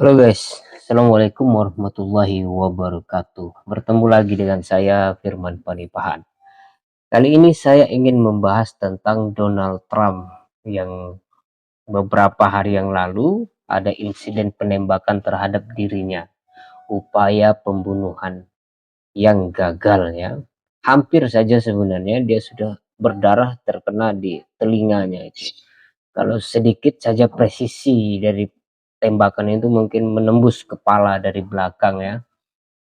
Halo guys, Assalamualaikum warahmatullahi wabarakatuh. Bertemu lagi dengan saya Firman Panipahan. Kali ini saya ingin membahas tentang Donald Trump yang beberapa hari yang lalu ada insiden penembakan terhadap dirinya, upaya pembunuhan yang gagal ya. Hampir saja sebenarnya dia sudah berdarah terkena di telinganya itu. Kalau sedikit saja presisi dari tembakan itu mungkin menembus kepala dari belakang ya,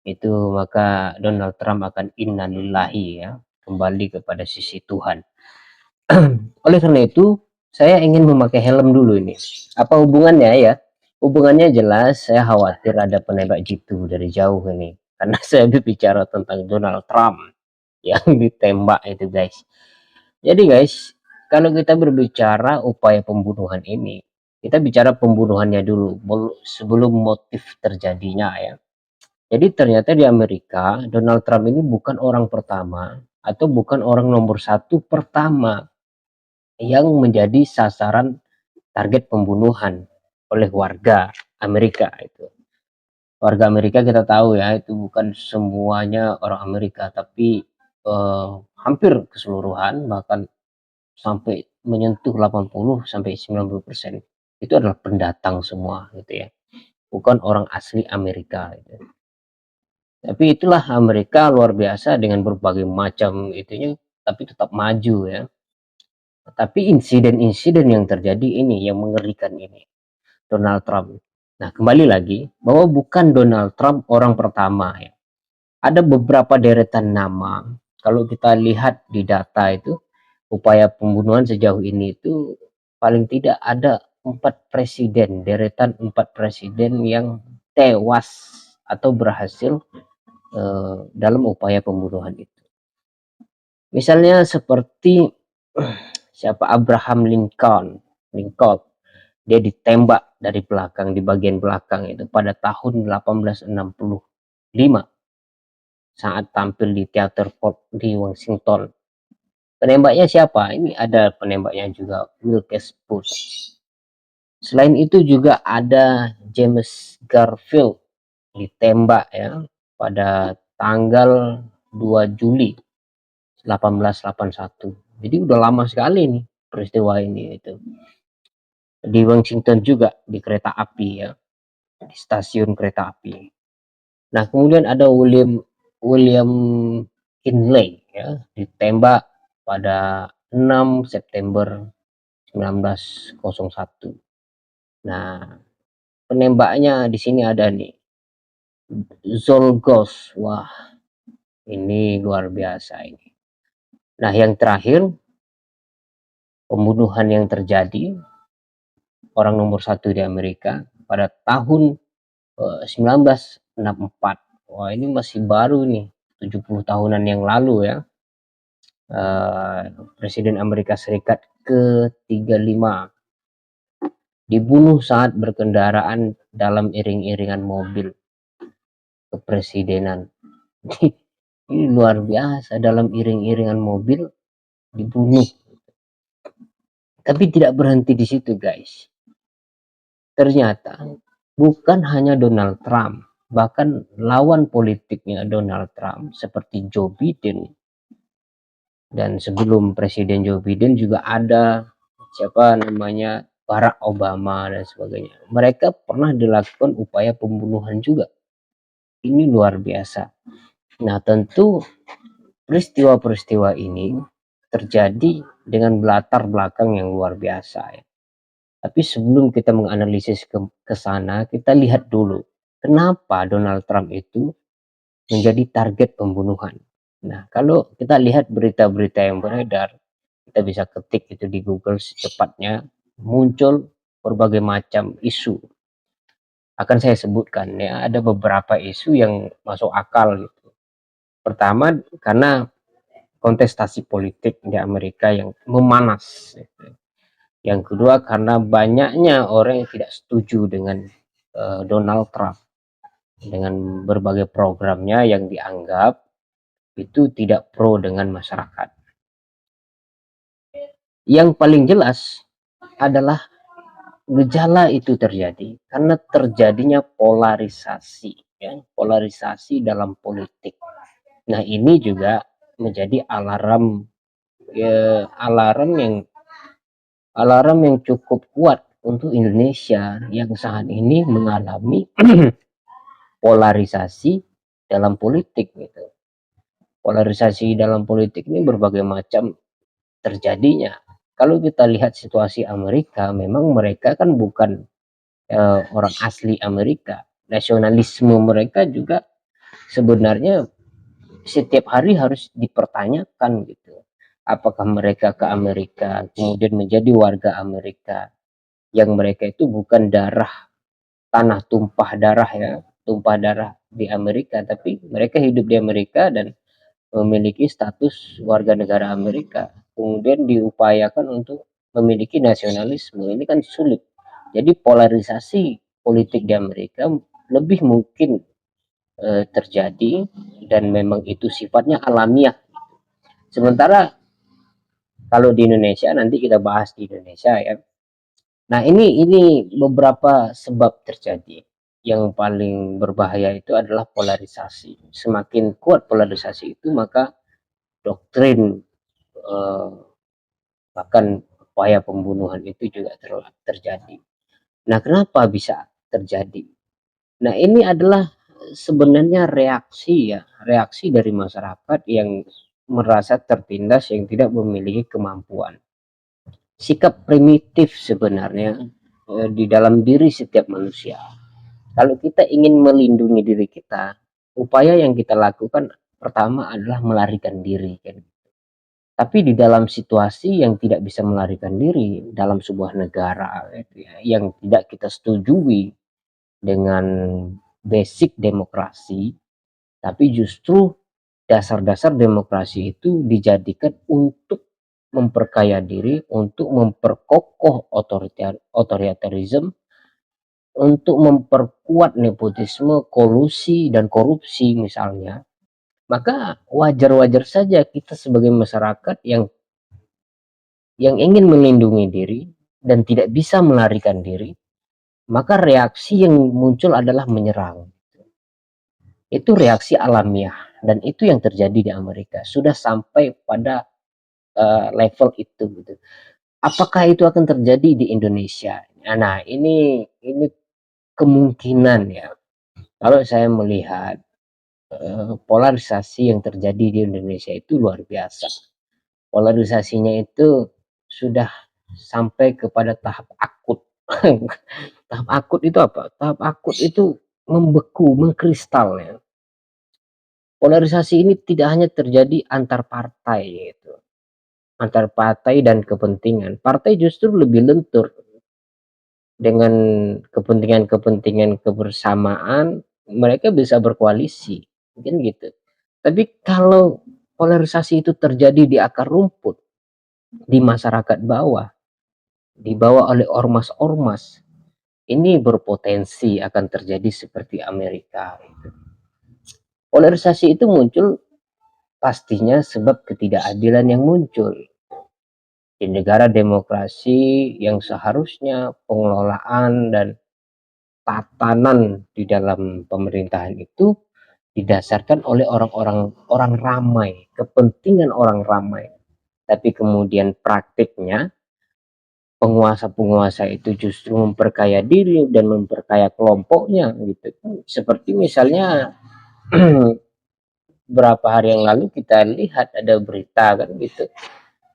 itu maka Donald Trump akan innalillahi ya, kembali kepada sisi Tuhan. Oleh karena itu, saya ingin memakai helm dulu ini. Apa hubungannya ya? Hubungannya jelas, saya khawatir ada penembak jitu dari jauh ini. Karena saya berbicara tentang Donald Trump yang ditembak itu guys. Jadi guys, kalau kita berbicara upaya pembunuhan ini, kita bicara pembunuhannya dulu sebelum motif terjadinya ya. Jadi ternyata di Amerika, Donald Trump ini bukan orang pertama atau bukan orang nomor satu pertama yang menjadi sasaran target pembunuhan oleh warga Amerika itu. Warga Amerika kita tahu ya, itu bukan semuanya orang Amerika, tapi hampir keseluruhan, bahkan sampai menyentuh 80 sampai 90% itu adalah pendatang semua gitu ya, bukan orang asli Amerika gitu. Tapi itulah Amerika luar biasa dengan berbagai macam itunya, tapi tetap maju ya. Tapi insiden-insiden yang terjadi ini yang mengerikan ini, Donald Trump. Nah, kembali lagi bahwa bukan Donald Trump orang pertama ya. Ada beberapa deretan nama. Kalau kita lihat di data itu, upaya pembunuhan sejauh ini itu paling tidak ada 4 presiden, deretan 4 presiden yang tewas atau berhasil dalam upaya pembunuhan itu. Misalnya seperti siapa, Abraham Lincoln. Lincoln dia ditembak dari belakang, di bagian belakang itu pada tahun 1865 saat tampil di teater Ford di Washington. Penembaknya siapa? Ini ada penembaknya juga, Wilkes Booth. Selain itu juga ada James Garfield ditembak ya pada tanggal 2 Juli 1881. Jadi udah lama sekali nih peristiwa ini itu. Di Washington juga di kereta api ya, di stasiun kereta api. Nah, kemudian ada William William Kinley ya, ditembak pada 6 September 1901. Nah, penembaknya di sini ada nih, Zolgos. Wah, ini luar biasa ini. Nah, yang terakhir, pembunuhan yang terjadi orang nomor satu di Amerika pada tahun 1964. Wah, ini masih baru nih, 70 tahunan yang lalu ya. Presiden Amerika Serikat ke-35 dibunuh saat berkendaraan dalam iring-iringan mobil kepresidenan. Ini luar biasa, dalam iring-iringan mobil dibunuh. Tapi tidak berhenti di situ guys. Ternyata bukan hanya Donald Trump, bahkan lawan politiknya Donald Trump seperti Joe Biden, dan sebelum Presiden Joe Biden juga ada siapa namanya, Barack Obama dan sebagainya. Mereka pernah dilakukan upaya pembunuhan juga. Ini luar biasa. Nah, tentu peristiwa-peristiwa ini terjadi dengan latar belakang yang luar biasa ya. Tapi sebelum kita menganalisis ke sana, kita lihat dulu kenapa Donald Trump itu menjadi target pembunuhan. Nah, kalau kita lihat berita-berita yang beredar, kita bisa ketik itu di Google secepatnya, muncul berbagai macam isu. Akan saya sebutkan ya, ada beberapa isu yang masuk akal gitu. Pertama, karena kontestasi politik di Amerika yang memanas gitu. Yang kedua, karena banyaknya orang yang tidak setuju dengan Donald Trump dengan berbagai programnya yang dianggap itu tidak pro dengan masyarakat. Yang paling jelas adalah gejala itu terjadi karena terjadinya polarisasi, ya, polarisasi dalam politik. Nah, ini juga menjadi alarm, ya, alarm yang cukup kuat untuk Indonesia yang saat ini mengalami polarisasi dalam politik gitu. Polarisasi dalam politik ini berbagai macam terjadinya. Kalau kita lihat situasi Amerika, memang mereka kan bukan orang asli Amerika. Nasionalisme mereka juga sebenarnya setiap hari harus dipertanyakan gitu. Apakah mereka ke Amerika, kemudian menjadi warga Amerika, yang mereka itu bukan tanah tumpah darah, ya, tumpah darah di Amerika, tapi mereka hidup di Amerika dan memiliki status warga negara Amerika, kemudian diupayakan untuk memiliki nasionalisme. Ini kan sulit. Jadi polarisasi politik di Amerika lebih mungkin terjadi, dan memang itu sifatnya alamiah. Sementara kalau di Indonesia, nanti kita bahas di Indonesia, ya. Nah, ini beberapa sebab terjadi. Yang paling berbahaya itu adalah polarisasi. Semakin kuat polarisasi itu, maka doktrin, eh, bahkan upaya pembunuhan itu juga terjadi. Nah, kenapa bisa terjadi? Nah, ini adalah sebenarnya reaksi dari masyarakat yang merasa tertindas, yang tidak memiliki kemampuan. Sikap primitif sebenarnya di dalam diri setiap manusia. Kalau kita ingin melindungi diri kita, upaya yang kita lakukan pertama adalah melarikan diri, kan. Tapi di dalam situasi yang tidak bisa melarikan diri, dalam sebuah negara yang tidak kita setujui dengan basic demokrasi, tapi justru dasar-dasar demokrasi itu dijadikan untuk memperkaya diri, untuk memperkokoh otoritarisme, untuk memperkuat nepotisme, kolusi, dan korupsi misalnya. Maka wajar-wajar saja kita sebagai masyarakat yang ingin melindungi diri dan tidak bisa melarikan diri, maka reaksi yang muncul adalah menyerang. Itu reaksi alamiah, dan itu yang terjadi di Amerika. Sudah sampai pada level itu gitu. Apakah itu akan terjadi di Indonesia? Nah, ini kemungkinan, ya. Kalau saya melihat polarisasi yang terjadi di Indonesia itu luar biasa. Polarisasinya itu sudah sampai kepada tahap akut. Tahap akut itu apa? Tahap akut itu membeku, mengkristal, ya. Polarisasi ini tidak hanya terjadi antar partai gitu. Antar partai dan kepentingan. Partai justru lebih lentur dengan kepentingan-kepentingan kebersamaan, mereka bisa berkoalisi, mungkin gitu. Tapi kalau polarisasi itu terjadi di akar rumput, di masyarakat bawah, dibawa oleh ormas-ormas, ini berpotensi akan terjadi seperti Amerika. Polarisasi itu muncul pastinya sebab ketidakadilan yang muncul di negara demokrasi yang seharusnya pengelolaan dan tatanan di dalam pemerintahan itu didasarkan oleh orang ramai, kepentingan orang ramai. Tapi kemudian praktiknya penguasa-penguasa itu justru memperkaya diri dan memperkaya kelompoknya gitu. Seperti misalnya beberapa hari yang lalu kita lihat ada berita, kan gitu,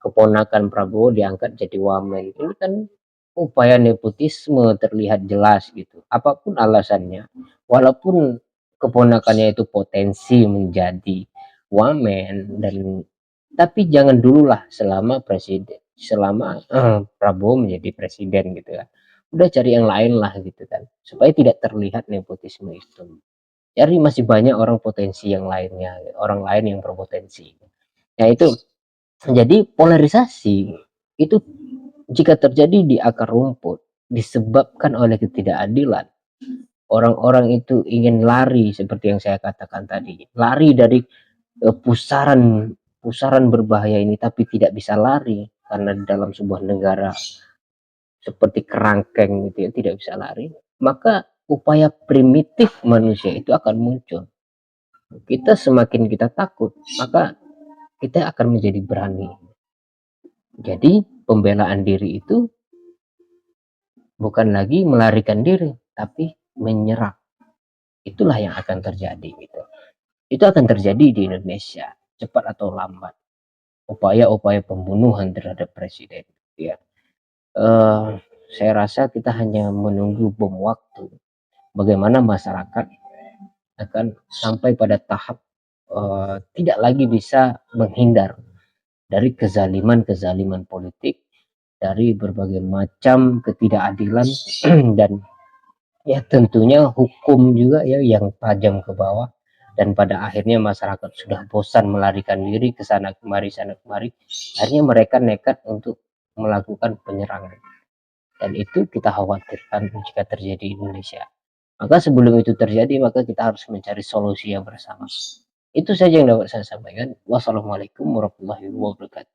keponakan Prabowo diangkat jadi wamen. Ini kan upaya nepotisme terlihat jelas gitu. Apapun alasannya, walaupun keponakannya itu potensi menjadi wamen, tapi jangan dululah selama Prabowo menjadi presiden gitu ya. Udah cari yang lain lah gitu kan, supaya tidak terlihat nepotisme itu. Jadi masih banyak orang potensi yang lainnya, orang lain yang berpotensi. Nah, itu jadi polarisasi itu jika terjadi di akar rumput disebabkan oleh ketidakadilan. Orang-orang itu ingin lari, seperti yang saya katakan tadi, lari dari pusaran pusaran berbahaya ini, tapi tidak bisa lari karena dalam sebuah negara seperti kerangkeng gitu ya, tidak bisa lari, maka upaya primitif manusia itu akan muncul. Kita semakin kita takut, maka kita akan menjadi berani. Jadi pembelaan diri itu bukan lagi melarikan diri, tapi menyerang. Itulah yang akan terjadi gitu. Itu akan terjadi di Indonesia, cepat atau lambat. Upaya-upaya pembunuhan terhadap presiden, ya. Saya rasa kita hanya menunggu bom waktu. Bagaimana masyarakat akan sampai pada tahap tidak lagi bisa menghindar dari kezaliman-kezaliman politik, dari berbagai macam ketidakadilan dan ya tentunya hukum juga ya yang tajam ke bawah, dan pada akhirnya masyarakat sudah bosan melarikan diri ke sana kemari, akhirnya mereka nekat untuk melakukan penyerangan, dan itu kita khawatirkan jika terjadi di Indonesia. Maka sebelum itu terjadi, maka kita harus mencari solusi yang bersama. Itu saja yang dapat saya sampaikan. Wassalamualaikum warahmatullahi wabarakatuh.